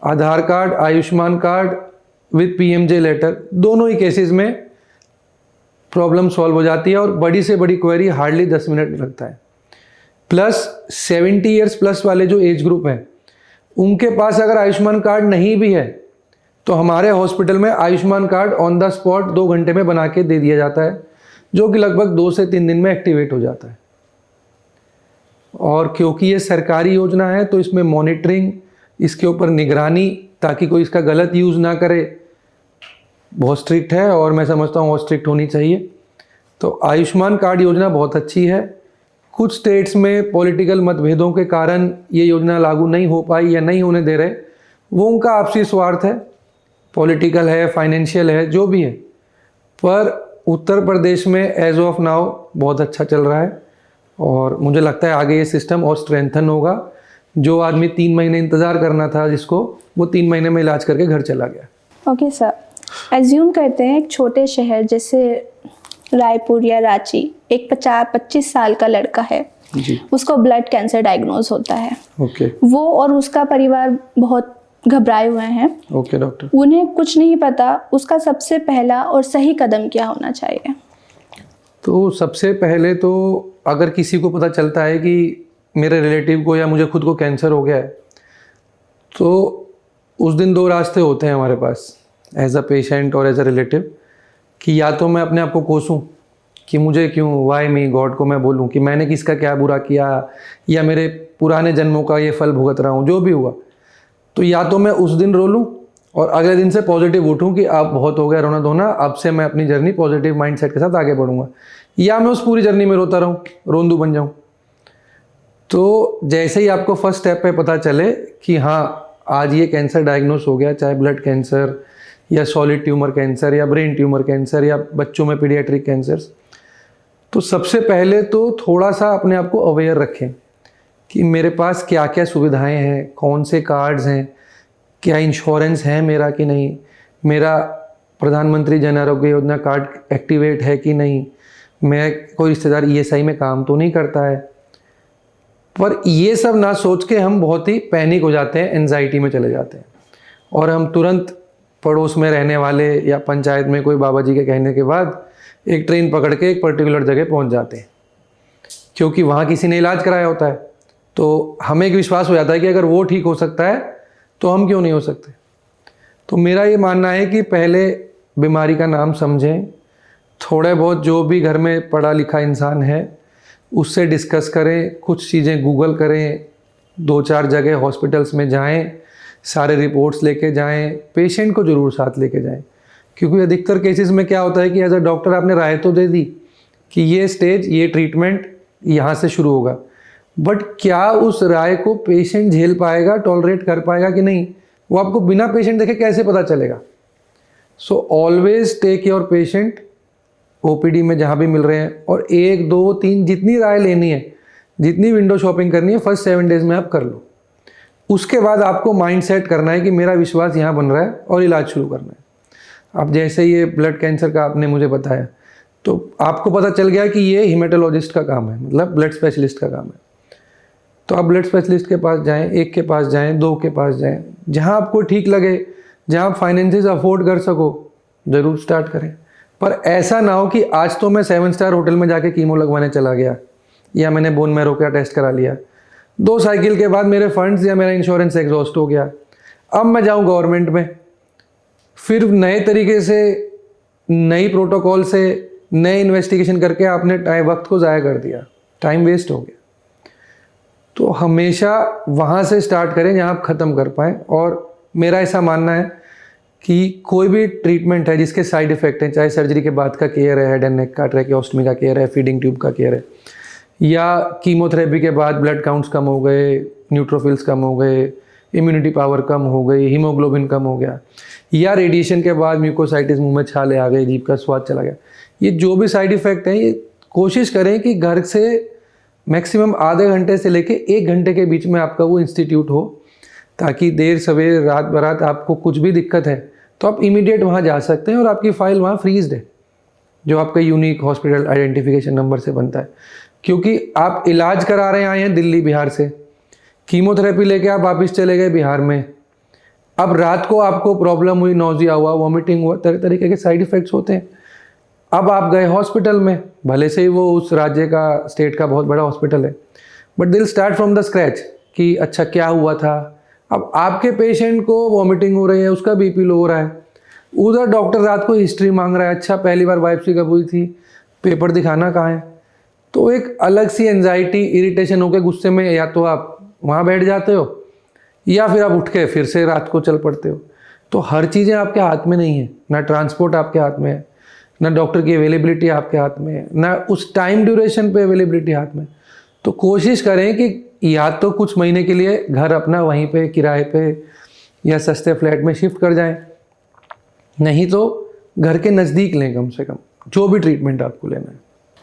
Aadhaar card Ayushman card with PMJ letter, दोनों ही केसेस में प्रॉब्लम सॉल्व हो जाती है और बड़ी से बड़ी क्वेरी हार्डली 10 मिनट लगता है। प्लस 70 ईयर्स प्लस वाले जो एज ग्रुप हैं, उनके पास अगर आयुष्मान कार्ड नहीं भी है तो हमारे हॉस्पिटल में Ayushman card on the spot 2 घंटे में बना के दे दिया जाता है, जो कि लगभग 2 से 3 दिन में एक्टिवेट हो जाता है। और क्योंकि ये सरकारी योजना है तो इसमें मॉनिटरिंग, इसके ऊपर निगरानी, ताकि कोई इसका गलत यूज़ ना करे, बहुत स्ट्रिक्ट है और मैं समझता हूँ बहुत स्ट्रिक्ट होनी चाहिए। तो आयुष्मान कार्ड योजना बहुत अच्छी है। कुछ स्टेट्स में पॉलिटिकल मतभेदों के कारण ये योजना लागू नहीं हो पाई या नहीं होने दे रहे, वो उनका आपसी स्वार्थ है, पॉलिटिकल है, फाइनेंशियल है, जो भी है। पर उत्तर प्रदेश में एज ऑफ नाउ बहुत अच्छा चल रहा है और मुझे लगता है आगे ये सिस्टम और स्ट्रेंथन होगा। जो आदमी 3 महीने इंतज़ार करना था जिसको, वो 3 महीने में इलाज करके घर चला गया। ओके सर, एज्यूम करते हैं एक छोटे शहर जैसे रायपुर या रांची, एक 25 साल का लड़का है जी, उसको ब्लड कैंसर डायग्नोज होता है। ओके वो और उसका परिवार बहुत घबराए हुए हैं। Okay doctor. उन्हें कुछ नहीं पता, उसका सबसे पहला और सही कदम क्या होना चाहिए? तो सबसे पहले तो अगर किसी को पता चलता है कि मेरे रिलेटिव को या मुझे खुद को कैंसर हो गया है, तो उस दिन 2 रास्ते होते हैं हमारे पास एज अ पेशेंट और एज अ रिलेटिव, कि या तो मैं अपने आप को कोसूं कि मुझे क्यों, वाई मी, गॉड को मैं बोलूं कि मैंने किसका क्या बुरा किया, या मेरे पुराने जन्मों का ये फल भुगत रहा हूं, जो भी हुआ। तो या तो मैं उस दिन रो लूं और अगले दिन से पॉजिटिव उठूं कि अब बहुत हो गया रोना धोना, अब से मैं अपनी जर्नी पॉजिटिव माइंडसेट के साथ आगे बढ़ूंगा, या मैं उस पूरी जर्नी में रोता रहूं, रोंदू बन जाऊं। तो जैसे ही आपको फर्स्ट स्टेप पे पता चले कि हाँ आज ये कैंसर डायग्नोस हो गया, चाहे ब्लड कैंसर या सॉलिड ट्यूमर कैंसर या ब्रेन ट्यूमर कैंसर या बच्चों में पीडियाट्रिक कैंसर्स, तो सबसे पहले तो थोड़ा सा अपने आप को अवेयर रखें कि मेरे पास क्या क्या सुविधाएं हैं, कौन से कार्ड्स हैं, क्या इंश्योरेंस है मेरा कि नहीं, मेरा प्रधानमंत्री जन आरोग्य योजना कार्ड एक्टिवेट है कि नहीं, मैं कोई रिश्तेदार ESI में काम तो नहीं करता है। पर ये सब ना सोच के हम बहुत ही पैनिक हो जाते हैं, एंजाइटी में चले जाते हैं और हम तुरंत पड़ोस में रहने वाले या पंचायत में कोई बाबा जी के कहने के बाद एक ट्रेन पकड़ के एक पर्टिकुलर जगह पहुंच जाते हैं, क्योंकि वहाँ किसी ने इलाज कराया होता है। तो हमें एक विश्वास हो जाता है कि अगर वो ठीक हो सकता है तो हम क्यों नहीं हो सकते। तो मेरा ये मानना है कि पहले बीमारी का नाम समझें, थोड़े बहुत जो भी घर में पढ़ा लिखा इंसान है उससे डिस्कस करें, कुछ चीज़ें गूगल करें, 2-4 जगह हॉस्पिटल्स में जाएं, सारे रिपोर्ट्स लेके जाएं, पेशेंट को ज़रूर साथ लेके जाएं। क्योंकि अधिकतर केसेस में क्या होता है कि एज अ डॉक्टर आपने राय तो दे दी कि ये स्टेज, ये ट्रीटमेंट यहाँ से शुरू होगा, बट क्या उस राय को पेशेंट झेल पाएगा, टॉलरेट कर पाएगा कि नहीं, वो आपको बिना पेशेंट देखे कैसे पता चलेगा। So always take your patient OPD में जहाँ भी मिल रहे हैं, और 1, 2, 3 जितनी राय लेनी है, जितनी विंडो शॉपिंग करनी है, फर्स्ट 7 डेज में आप कर लो। उसके बाद आपको माइंड सेट करना है कि मेरा विश्वास यहाँ बन रहा है और इलाज शुरू करना है। अब जैसे ये ब्लड कैंसर का आपने मुझे बताया, तो आपको पता चल गया कि ये हीमेटोलॉजिस्ट का काम है, मतलब ब्लड स्पेशलिस्ट का काम है। तो आप ब्लड स्पेशलिस्ट के पास जाएं, 1 के पास जाएं, 2 के पास जाएं, जहाँ आपको ठीक लगे, जहाँ आप फाइनेंसेस अफोर्ड कर सको, ज़रूर स्टार्ट करें। पर ऐसा ना हो कि आज तो मैं 7 स्टार होटल में जाके कीमो लगवाने चला गया या मैंने बोन मैरो का टेस्ट करा लिया, 2 साइकिल के बाद मेरे फंड्स या मेरा इंश्योरेंस एग्जॉस्ट हो गया, अब मैं जाऊं गवर्नमेंट में, फिर नए तरीके से, नई प्रोटोकॉल से, नए इन्वेस्टिगेशन करके आपने वक्त को ज़ाया कर दिया, टाइम वेस्ट हो गया। तो हमेशा वहाँ से स्टार्ट करें जहाँ आप ख़त्म कर पाएँ। और मेरा ऐसा मानना है कि कोई भी ट्रीटमेंट है जिसके साइड इफ़ेक्ट हैं, चाहे सर्जरी के बाद का केयर है, हेड एंड नेक का, ट्रैकियोस्टमी का केयर है, फीडिंग ट्यूब का केयर है, या कीमोथेरेपी के बाद ब्लड काउंट्स कम हो गए, न्यूट्रोफिल्स कम हो गए, इम्यूनिटी पावर कम हो गई, हीमोग्लोबिन कम हो गया, या रेडिएशन के बाद म्यूकोसाइटिस, मुंह में छाले आ गए, जीभ का स्वाद चला गया। ये जो भी साइड इफ़ेक्ट हैं, ये कोशिश करें कि घर से मैक्सिमम आधे घंटे से लेके 1 घंटे के बीच में आपका वो इंस्टीट्यूट हो, ताकि देर सवेर रात बरात आपको कुछ भी दिक्कत है तो आप इमीडिएट वहाँ जा सकते हैं और आपकी फ़ाइल वहाँ फ्रीज्ड है, जो आपका यूनिक हॉस्पिटल आइडेंटिफिकेशन नंबर से बनता है। क्योंकि आप इलाज करा रहे आए हैं दिल्ली बिहार से, कीमोथेरेपी लेके आप वापस चले गए बिहार में, अब रात को आपको प्रॉब्लम हुई, नोजिया हुआ, वॉमिटिंग हुआ, तरह तरीके के साइड इफ़ेक्ट्स होते हैं। अब आप गए हॉस्पिटल में, भले से ही वो उस राज्य का, स्टेट का बहुत बड़ा हॉस्पिटल है, बट दिल स्टार्ट फ्रॉम द स्क्रैच कि अच्छा क्या हुआ था। अब आपके पेशेंट को वॉमिटिंग हो रही है, उसका बीपी लो हो रहा है, उधर डॉक्टर रात को हिस्ट्री मांग रहा है, अच्छा पहली बार बायोप्सी कब हुई थी, पेपर दिखाना कहाँ है। तो एक अलग सी एंजाइटी, इरिटेशन होकर गुस्से में या तो आप वहाँ बैठ जाते हो या फिर आप उठ के फिर से रात को चल पड़ते हो। तो हर चीज़ें आपके हाथ में नहीं है, ना ट्रांसपोर्ट आपके हाथ में है, ना डॉक्टर की अवेलेबिलिटी आपके हाथ में है, ना उस टाइम ड्यूरेशन पे अवेलेबिलिटी हाथ में। तो कोशिश करें कि या तो कुछ महीने के लिए घर अपना वहीं पे किराए पे या सस्ते फ्लैट में शिफ्ट कर जाएं, नहीं तो घर के नज़दीक लें कम से कम, जो भी ट्रीटमेंट आपको लेना है।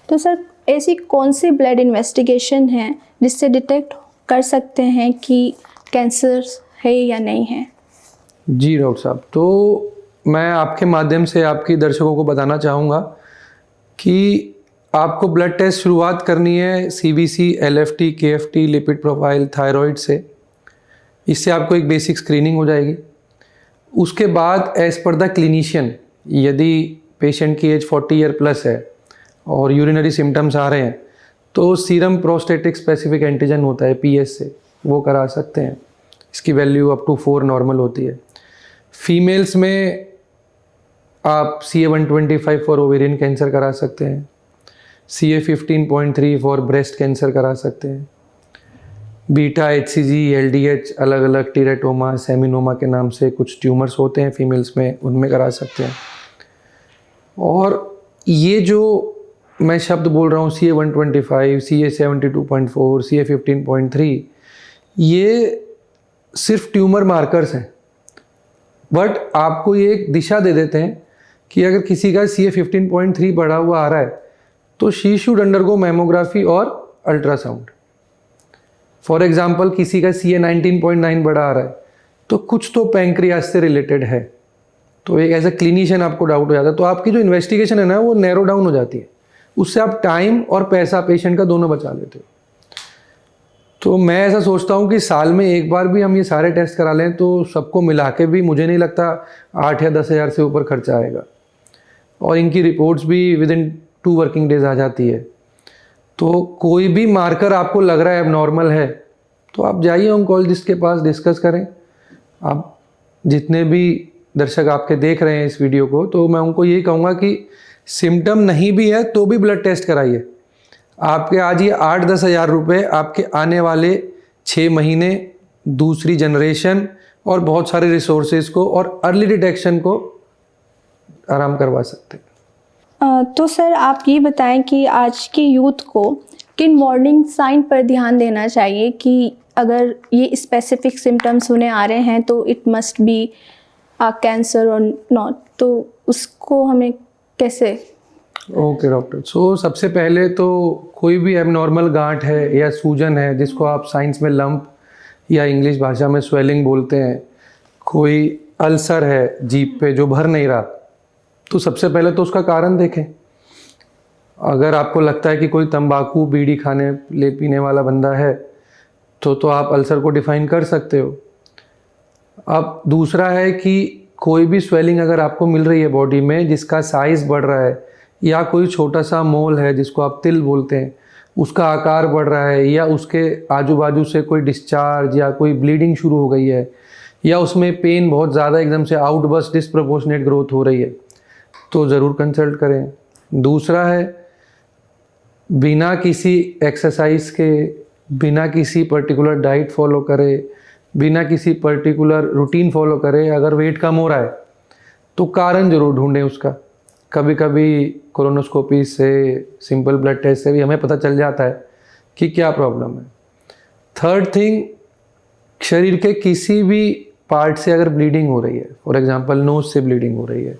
तो सर ऐसी कौन सी ब्लड इन्वेस्टिगेशन है जिससे डिटेक्ट कर सकते हैं कि कैंसर है या नहीं है? जी डॉक्टर साहब, तो मैं आपके माध्यम से आपकी दर्शकों को बताना चाहूँगा कि आपको ब्लड टेस्ट शुरुआत करनी है CBC, LFT, KFT, lipid profile, thyroid से। इससे आपको एक बेसिक स्क्रीनिंग हो जाएगी। उसके बाद एज पर द क्लिनिशियन, यदि पेशेंट की एज 40 ईयर प्लस है और यूरिनरी सिम्टम्स आ रहे हैं तो सीरम प्रोस्टेटिक स्पेसिफिक एंटीजन होता है PS से, वो करा सकते हैं। इसकी वैल्यू अप टू 4 नॉर्मल होती है। फीमेल्स में आप CA-125 फॉर ओवेरियन कैंसर करा सकते हैं, CA-15.3 फॉर ब्रेस्ट कैंसर करा सकते हैं, बीटा HCG, LDH, अलग अलग टीरेटोमा, सेमिनोमा के नाम से कुछ ट्यूमर्स होते हैं फीमेल्स में, उनमें करा सकते हैं। और ये जो मैं शब्द बोल रहा हूँ CA-125, CA-72.4, CA-15.3, ये सिर्फ ट्यूमर मार्कर्स हैं, बट आपको ये एक दिशा दे देते हैं कि अगर किसी का CA-15.3 बढ़ा हुआ आ रहा है तो शी शुड अंडरगो मैमोग्राफी और अल्ट्रासाउंड। फॉर एग्जांपल किसी का CA-19.9 बढ़ा आ रहा है तो कुछ तो पैंक्रियास से रिलेटेड है, तो एक एज ए क्लिनिशियन आपको डाउट हो जाता है, तो आपकी जो इन्वेस्टिगेशन है ना वो नैरो डाउन हो जाती है। उससे आप टाइम और पैसा पेशेंट का दोनों बचा लेते हो। तो मैं ऐसा सोचता हूँ कि साल में एक बार भी हम ये सारे टेस्ट करा लें तो सबको मिला के भी मुझे नहीं लगता 8 या 10 हज़ार से ऊपर खर्चा आएगा, और इनकी रिपोर्ट्स भी विदिन 2 वर्किंग डेज आ जाती है। तो कोई भी मार्कर आपको लग रहा है एबनॉर्मल है तो आप जाइए ऑन्कोलॉजिस्ट के पास, डिस्कस करें। आप जितने भी दर्शक आपके देख रहे हैं इस वीडियो को, तो मैं उनको यही कहूँगा कि सिम्टम नहीं भी है तो भी ब्लड टेस्ट कराइए। आपके आज ये 8-10 हज़ार रुपये आपके आने वाले 6 महीने, दूसरी जनरेशन और बहुत सारे रिसोर्सेज को और अर्ली डिटेक्शन को आराम करवा सकते हैं। तो सर आप ये बताएं कि आज की यूथ को किन वार्निंग साइन पर ध्यान देना चाहिए कि अगर ये स्पेसिफिक सिम्टम्स उन्हें आ रहे हैं तो इट मस्ट बी कैंसर और नॉट, तो उसको हमें कैसे? ओके डॉक्टर, सो सबसे पहले तो कोई भी एबनॉर्मल गांठ है या सूजन है, जिसको आप साइंस में लंप या इंग्लिश भाषा में स्वेलिंग बोलते हैं, कोई अल्सर है जीभ पे जो भर नहीं रहा, तो सबसे पहले तो उसका कारण देखें। अगर आपको लगता है कि कोई तंबाकू बीड़ी खाने ले पीने वाला बंदा है तो आप अल्सर को डिफाइन कर सकते हो। अब दूसरा है कि कोई भी स्वेलिंग अगर आपको मिल रही है बॉडी में जिसका साइज़ बढ़ रहा है, या कोई छोटा सा मोल है जिसको आप तिल बोलते हैं, उसका आकार बढ़ रहा है, या उसके आजू बाजू से कोई डिस्चार्ज या कोई ब्लीडिंग शुरू हो गई है, या उसमें पेन बहुत ज़्यादा एकदम से आउटबर्स्ट डिस्प्रपोर्शनेट ग्रोथ हो रही है, तो ज़रूर कंसल्ट करें। दूसरा है बिना किसी एक्सरसाइज के, बिना किसी पर्टिकुलर डाइट फॉलो करे, बिना किसी पर्टिकुलर रूटीन फॉलो करे अगर वेट कम हो रहा है तो कारण ज़रूर ढूंढें उसका। कभी कभी कोलोनोस्कोपी से, सिंपल ब्लड टेस्ट से भी हमें पता चल जाता है कि क्या प्रॉब्लम है। थर्ड थिंग, शरीर के किसी भी पार्ट से अगर ब्लीडिंग हो रही है, फॉर एग्जांपल नोज से ब्लीडिंग हो रही है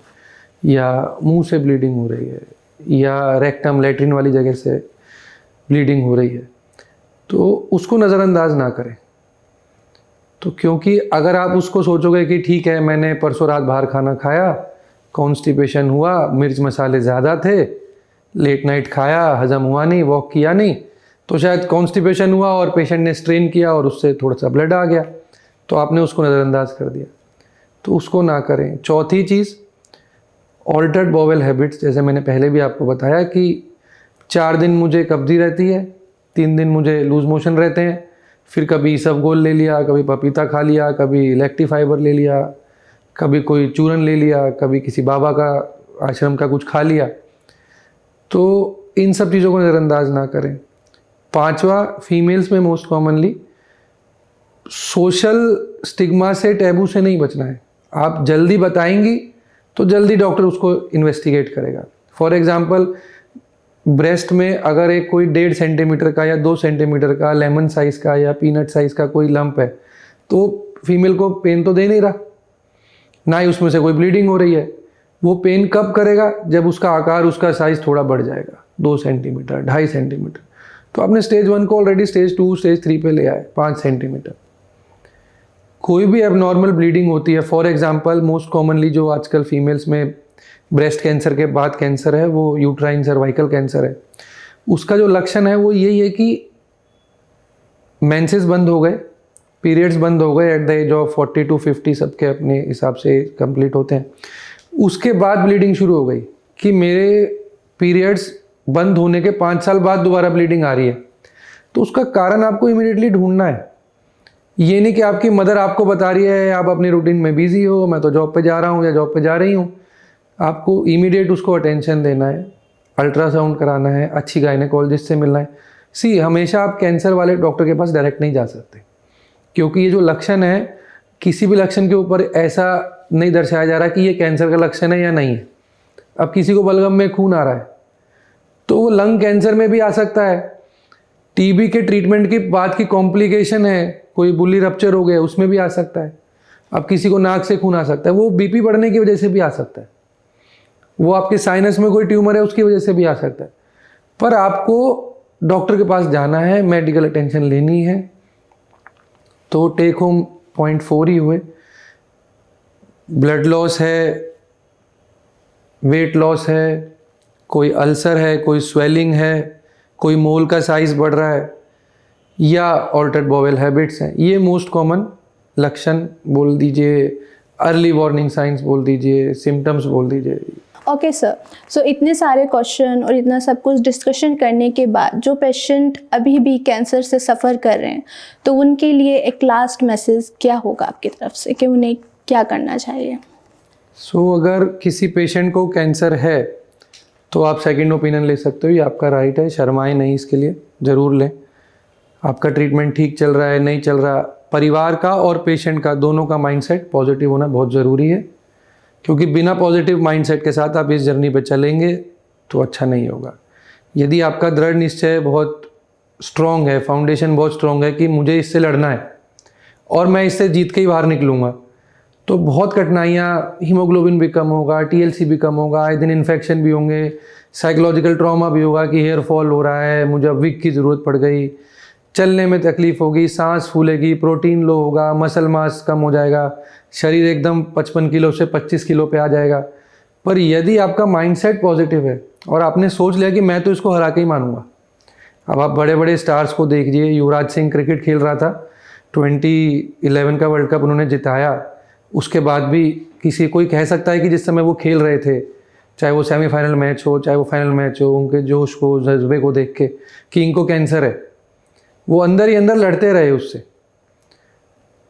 या मुंह से ब्लीडिंग हो रही है या रेक्टम लैट्रिन वाली जगह से ब्लीडिंग हो रही है, तो उसको नज़रअंदाज ना करें। तो क्योंकि अगर आप उसको सोचोगे कि ठीक है मैंने परसों रात बाहर खाना खाया, कॉन्स्टिपेशन हुआ, मिर्च मसाले ज़्यादा थे, लेट नाइट खाया, हजम हुआ नहीं, वॉक किया नहीं, तो शायद कॉन्स्टिपेशन हुआ और पेशेंट ने स्ट्रेन किया और उससे थोड़ा सा ब्लड आ गया, तो आपने उसको नज़रअंदाज कर दिया। तो उसको ना करें। चौथी चीज़, ऑल्टर्ड बॉवेल हैबिट्स, जैसे मैंने पहले भी आपको बताया कि 4 दिन मुझे कब्जी रहती है, 3 दिन मुझे लूज मोशन रहते हैं, फिर कभी इसबगोल ले लिया, कभी पपीता खा लिया, कभी लैक्टी फाइबर ले लिया, कभी कोई चूरन ले लिया, कभी किसी बाबा का आश्रम का कुछ खा लिया। तो इन सब चीज़ों को नज़रअंदाज ना करें। 5वां, फीमेल्स में मोस्ट कॉमनली सोशल स्टिग्मा से, टैबू से नहीं बचना है। आप जल्दी बताएंगी तो जल्दी डॉक्टर उसको इन्वेस्टिगेट करेगा। फॉर एग्जांपल, ब्रेस्ट में अगर एक कोई 1.5 सेंटीमीटर का या 2 सेंटीमीटर का लेमन साइज़ का या पीनट साइज़ का कोई लंप है, तो फीमेल को पेन तो दे नहीं रहा, ना ही उसमें से कोई ब्लीडिंग हो रही है। वो पेन कब करेगा? जब उसका आकार, उसका साइज़ थोड़ा बढ़ जाएगा, 2 सेंटीमीटर, 2.5 सेंटीमीटर। तो आपने स्टेज 1 को ऑलरेडी स्टेज 2, स्टेज 3 पे ले आए, 5 सेंटीमीटर। कोई भी एबनॉर्मल ब्लीडिंग होती है, फॉर एग्जांपल मोस्ट कॉमनली जो आजकल फीमेल्स में ब्रेस्ट कैंसर के बाद कैंसर है वो यूट्राइन सर्वाइकल कैंसर है। उसका जो लक्षण है वो यही है कि मेंसेस बंद हो गए, पीरियड्स बंद हो गए at the age of 40 to 50, सबके अपने हिसाब से कंप्लीट होते हैं। उसके बाद ब्लीडिंग शुरू हो गई कि मेरे पीरियड्स बंद होने के 5 साल बाद दोबारा ब्लीडिंग आ रही है। तो उसका कारण आपको इमीडिएटली ढूंढना है। ये नहीं कि आपकी मदर आपको बता रही है आप अपने रूटीन में बिजी हो, मैं तो जॉब पे जा रहा हूँ या जॉब पे जा रही हूँ। आपको इमीडिएट उसको अटेंशन देना है, अल्ट्रासाउंड कराना है, अच्छी गायनेकोलॉजिस्ट से मिलना है। हमेशा आप कैंसर वाले डॉक्टर के पास डायरेक्ट नहीं जा सकते, क्योंकि ये जो लक्षण है, किसी भी लक्षण के ऊपर ऐसा नहीं दर्शाया जा रहा कि ये कैंसर का लक्षण है या नहीं है। अब किसी को बलगम में खून आ रहा है तो वो लंग कैंसर में भी आ सकता है। टीबी के ट्रीटमेंट के बाद की कॉम्प्लिकेशन है, कोई बुल्ली रप्चर हो गया, उसमें भी आ सकता है। अब किसी को नाक से खून आ सकता है, वो बीपी बढ़ने की वजह से भी आ सकता है। वो आपके साइनस में कोई ट्यूमर है उसकी वजह से भी आ सकता है। पर आपको डॉक्टर के पास जाना है, मेडिकल अटेंशन लेनी है। तो टेक होम पॉइंट 4 ही हुए, ब्लड लॉस है, वेट लॉस है, कोई अल्सर है, कोई स्वेलिंग है, कोई मोल का साइज बढ़ रहा है, या ऑल्टर्ड बॉवेल हैबिट्स हैं। ये मोस्ट कॉमन लक्षण बोल दीजिए, अर्ली वार्निंग साइंस बोल दीजिए, सिम्टम्स बोल दीजिए। ओके सर, सो इतने सारे क्वेश्चन और इतना सब कुछ डिस्कशन करने के बाद जो पेशेंट अभी भी कैंसर से सफ़र कर रहे हैं, तो उनके लिए एक लास्ट मैसेज क्या होगा आपकी तरफ से कि उन्हें क्या करना चाहिए? अगर किसी पेशेंट को कैंसर है तो आप सेकंड ओपिनियन ले सकते हो, ये आपका राइट है, शर्माएं नहीं, इसके लिए ज़रूर लें। आपका ट्रीटमेंट ठीक चल रहा है, नहीं चल रहा, परिवार का और पेशेंट का दोनों का माइंडसेट पॉजिटिव होना बहुत ज़रूरी है, क्योंकि बिना पॉजिटिव माइंडसेट के साथ आप इस जर्नी पे चलेंगे तो अच्छा नहीं होगा। यदि आपका दृढ़ निश्चय बहुत स्ट्रॉन्ग है, फाउंडेशन बहुत स्ट्रॉन्ग है कि मुझे इससे लड़ना है और मैं इससे जीत के ही बाहर निकलूँगा, तो बहुत कठिनाइयाँ, हीमोग्लोबिन भी कम होगा, TLC भी कम होगा, आए दिन इन्फेक्शन भी होंगे, साइकोलॉजिकल ट्रॉमा भी होगा कि हेयर फॉल हो रहा है, मुझे अब विग की ज़रूरत पड़ गई, चलने में तकलीफ़ होगी, सांस फूलेगी, प्रोटीन लो होगा, मसल मास कम हो जाएगा, शरीर एकदम 55 किलो से 25 किलो पे आ जाएगा। पर यदि आपका माइंडसेट पॉजिटिव है और आपने सोच लिया कि मैं तो इसको हरा के ही मानूंगा। अब आप बड़े बड़े स्टार्स को देखिए, युवराज सिंह क्रिकेट खेल रहा था, 2011 का वर्ल्ड कप उन्होंने जिताया, उसके बाद भी किसी कोई कह सकता है कि जिस समय वो खेल रहे थे, चाहे वो सेमीफाइनल मैच हो, चाहे वो फाइनल मैच हो, उनके जोश को, जज्बे को देख के कि इनको कैंसर है, वो अंदर ही अंदर लड़ते रहे उससे।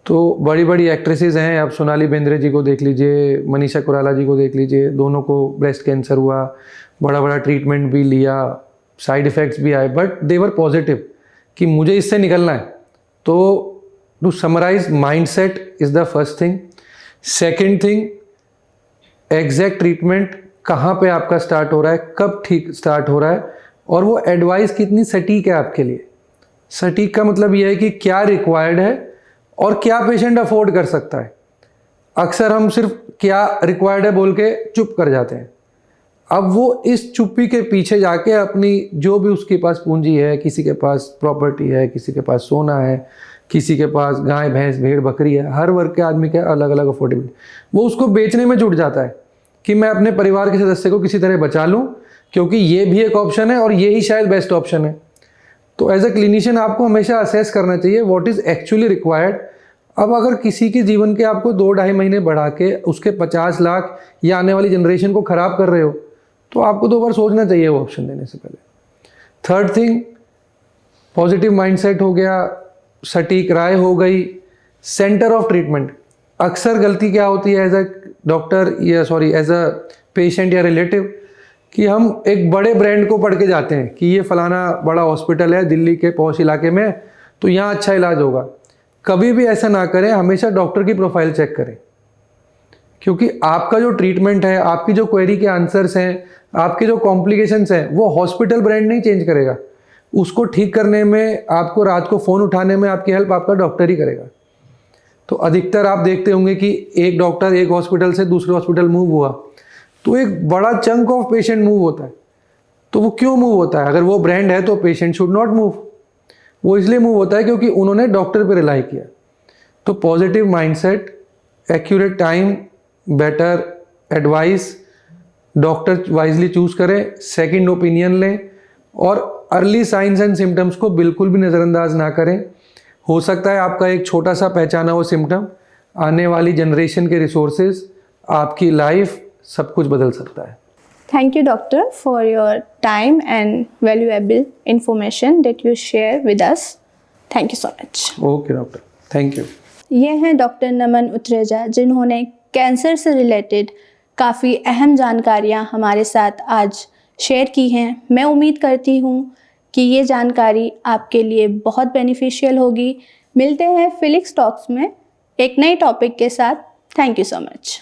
तो बड़ी बड़ी एक्ट्रेसेस हैं, आप सोनाली बेंद्रे जी को देख लीजिए, मनीषा कोइराला जी को देख लीजिए, दोनों को ब्रेस्ट कैंसर हुआ, बड़ा बड़ा ट्रीटमेंट भी लिया, साइड इफ़ेक्ट्स भी आए, बट दे वर पॉजिटिव कि मुझे इससे निकलना है। तो to summarise, mindset is the first thing. Second thing, exact treatment कहाँ पे आपका स्टार्ट हो रहा है, कब ठीक स्टार्ट हो रहा है, और वो एडवाइस कितनी सटीक है आपके लिए। सटीक का मतलब यह है कि क्या रिक्वायर्ड है और क्या पेशेंट अफोर्ड कर सकता है। अक्सर हम सिर्फ क्या रिक्वायर्ड है बोल के चुप कर जाते हैं। अब वो इस चुप्पी के पीछे जाके अपनी जो भी उसके पास पूंजी है, किसी के पास प्रॉपर्टी है, किसी के पास सोना है, किसी के पास गाय भैंस भेड़ बकरी है, हर वर्ग के आदमी के अलग अलग अफोर्डेबिलिटी, वो उसको बेचने में जुट जाता है कि मैं अपने परिवार के सदस्य को किसी तरह बचा लूँ, क्योंकि ये भी एक ऑप्शन है और ये ही शायद बेस्ट ऑप्शन है। तो एज अ क्लिनिशियन आपको हमेशा असेस करना चाहिए व्हाट इज़ एक्चुअली रिक्वायर्ड। अब अगर किसी के जीवन के आपको 2-2.5 महीने बढ़ा के उसके 50 लाख या आने वाली जनरेशन को ख़राब कर रहे हो, तो आपको 2 बार सोचना चाहिए वो ऑप्शन देने से पहले। थर्ड थिंग, पॉजिटिव माइंडसेट हो गया, सटीक राय हो गई, सेंटर ऑफ ट्रीटमेंट। अक्सर गलती क्या होती है एज अ डॉक्टर या एज अ पेशेंट या रिलेटिव, कि हम एक बड़े ब्रांड को पढ़ के जाते हैं कि ये फलाना बड़ा हॉस्पिटल है दिल्ली के पॉश इलाके में, तो यहाँ अच्छा इलाज होगा। कभी भी ऐसा ना करें, हमेशा डॉक्टर की प्रोफाइल चेक करें, क्योंकि आपका जो ट्रीटमेंट है, आपकी जो क्वेरी के आंसर्स हैं, आपके जो कॉम्प्लिकेशंस हैं, वो हॉस्पिटल ब्रांड नहीं चेंज करेगा। उसको ठीक करने में, आपको रात को फ़ोन उठाने में आपकी हेल्प आपका डॉक्टर ही करेगा। तो अधिकतर आप देखते होंगे कि एक डॉक्टर एक हॉस्पिटल से दूसरे हॉस्पिटल मूव हुआ तो एक बड़ा चंक ऑफ पेशेंट मूव होता है। तो वो क्यों मूव होता है? अगर वो ब्रांड है तो पेशेंट शुड नॉट मूव। वो इसलिए मूव होता है क्योंकि उन्होंने डॉक्टर पे रिलाई किया। तो positive mindset, accurate time, better advice, doctor wisely choose करें, सेकंड ओपिनियन लें और अर्ली साइंस एंड सिम्टम्स को बिल्कुल भी नज़रअंदाज ना करें। हो सकता है आपका एक छोटा सा पहचाना हुआ सिम्टम आने वाली जनरेशन के रिसोर्सेज, आपकी लाइफ, सब कुछ बदल सकता है। Thank you, doctor, for your time and valuable information that you share with us. Thank you so much. Okay doctor, thank you. ये हैं डॉक्टर नमन उत्रेजा, जिन्होंने कैंसर से रिलेटेड काफ़ी अहम जानकारियाँ हमारे साथ आज शेयर की हैं। मैं उम्मीद करती हूँ कि ये जानकारी आपके लिए बहुत बेनिफिशियल होगी। मिलते हैं फिलिक्स टॉक्स में एक नए टॉपिक के साथ। Thank you so much.